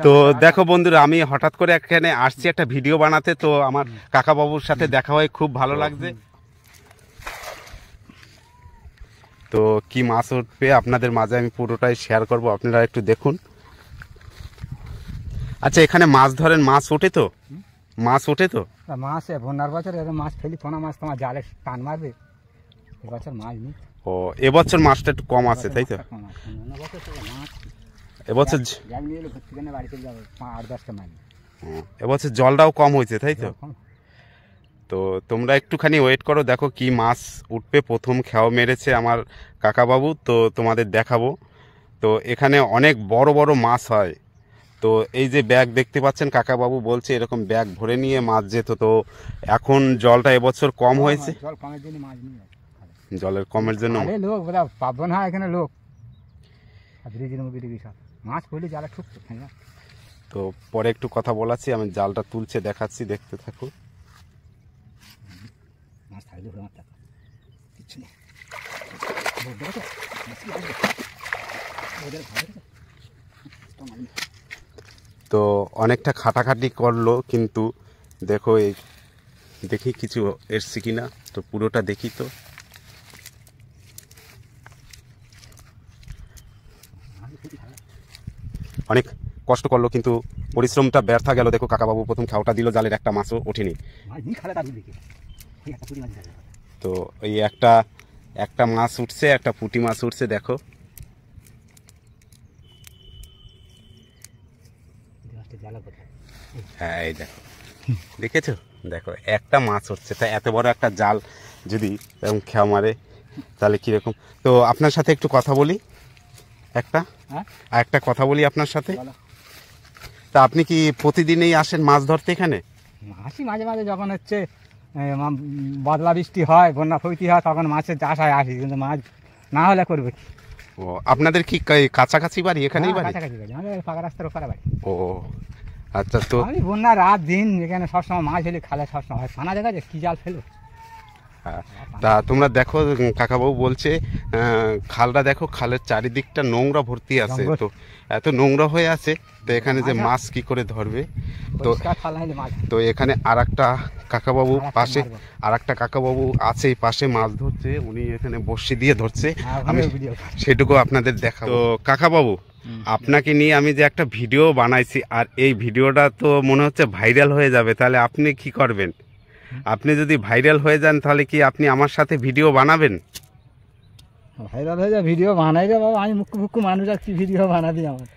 তো দেখো বন্ধুরা, আমি হঠাৎ করে এখানে আসছি একটা ভিডিও বানাতে, তো আমার কাকা বাবুর সাথে দেখা হয়ে খুব ভালো লাগছে। তো কি মাছ উঠবে আপনাদের মাঝে আমি পুরোটাই শেয়ার করব, আপনারা একটু দেখুন। আচ্ছা, এখানে মাছ ধরেন, মাছ ওঠে তো? মাছ ওঠে তো? মাছ বন্যার বছর মাছ ফেলি, পোনা মাছ তোমার জালে টান মারবে, এবছর মাছ নেই। ও, এবছর মাছটা একটু কম আছে তাই তো? এবছর এবছর জলটাও কম হয়েছে তাই তো? তো তোমরা একটুখানি ওয়েট করো, দেখো কি মাছ উঠবে। প্রথম খেয়াও মেরেছে আমার কাকাবাবু, তো তোমাদের দেখাবো। তো এখানে অনেক বড় বড় মাছ হয়। তো এই যে ব্যাগ দেখতে পাচ্ছেন, কাকাবাবু বলছে এরকম ব্যাগ ভরে নিয়ে মাছ যেত। তো এখন জলটা এবছর কম হয়েছে, জলের কমের জন্য লোক পাবো না এখানে, লোক মাছ পড়লে জালে ঠুকতো। তো পরে একটু কথা বলাচ্ছি, আমি জালটা তুলছে দেখাচ্ছি, দেখতে থাকুন। তো অনেকটা খাটাখাটি করলো, কিন্তু দেখো এই দেখি কিছু এসছে কিনা, তো পুরোটা দেখি। তো অনেক কষ্ট করলো কিন্তু পরিশ্রমটা ব্যর্থ গেল। দেখো কাকাবাবু প্রথম খাওয়াটা দিল, জালের একটা মাছও ওঠেনি। তো এই একটা মাছ উঠছে, একটা পুঁটি মাছ উঠছে, দেখো। হ্যাঁ, এই দেখো, দেখেছো? দেখো একটা মাছ উঠছে, তাই এত বড় একটা জাল যদি এরকম খেয়া মারে তাহলে কিরকম। তো আপনার সাথে একটু কথা বলি, একটা কথা বলি আপনার সাথে। তা আপনি কি প্রতিদিনই আসেন মাছ ধরতে এখানে? আসি মাঝে মাঝে, যখন হচ্ছে বাদলা বৃষ্টি হয়, বন্যা ফইতি হয়, তখন মাছের আশায় আসি, কিন্তু মাছ না হলে করবে কি। ও, আপনাদের কি কাছাকাছি বাড়ি? এখানেই বাড়ি? কাছাকাছি বাড়ি, আমাদের পাকা রাস্তার ওপারে বাড়ি। ও আচ্ছা। তো আমি বন্যা রাত দিন এখানে সবসময় মাছ ফেলি, খালে সবসময় হয়। পানা দেখা যায় কি জাল ফেলো। তা তোমরা দেখো, কাকাবাবু বলছে খালটা দেখো, খালের চারিদিকটা নোংরা ভর্তি আছে। তো এত নোংরা হয়ে আছে, তো এখানে যে মাছ কি করে ধরবে। তো এখানে আর একটা কাকাবাবু পাশে, আর একটা কাকাবাবু আছে এই পাশে, মাছ ধরছে। উনি এখানে বড়শি দিয়ে ধরছে, আমি সেটুকু আপনাদের দেখাবো। তো কাকাবাবু, আপনাকে নিয়ে আমি যে একটা ভিডিও বানাইছি, আর এই ভিডিওটা তো মনে হচ্ছে ভাইরাল হয়ে যাবে, তাহলে আপনি কি করবেন? আপনি যদি ভাইরাল হয়ে যান, তাহলে কি আপনি আমার সাথে ভিডিও বানাবেন? ভাইরাল হয়ে যায় ভিডিও বানাই রে বাবা, আমি মুখ্য মানুষ আর কি ভিডিও বানাবি আমার।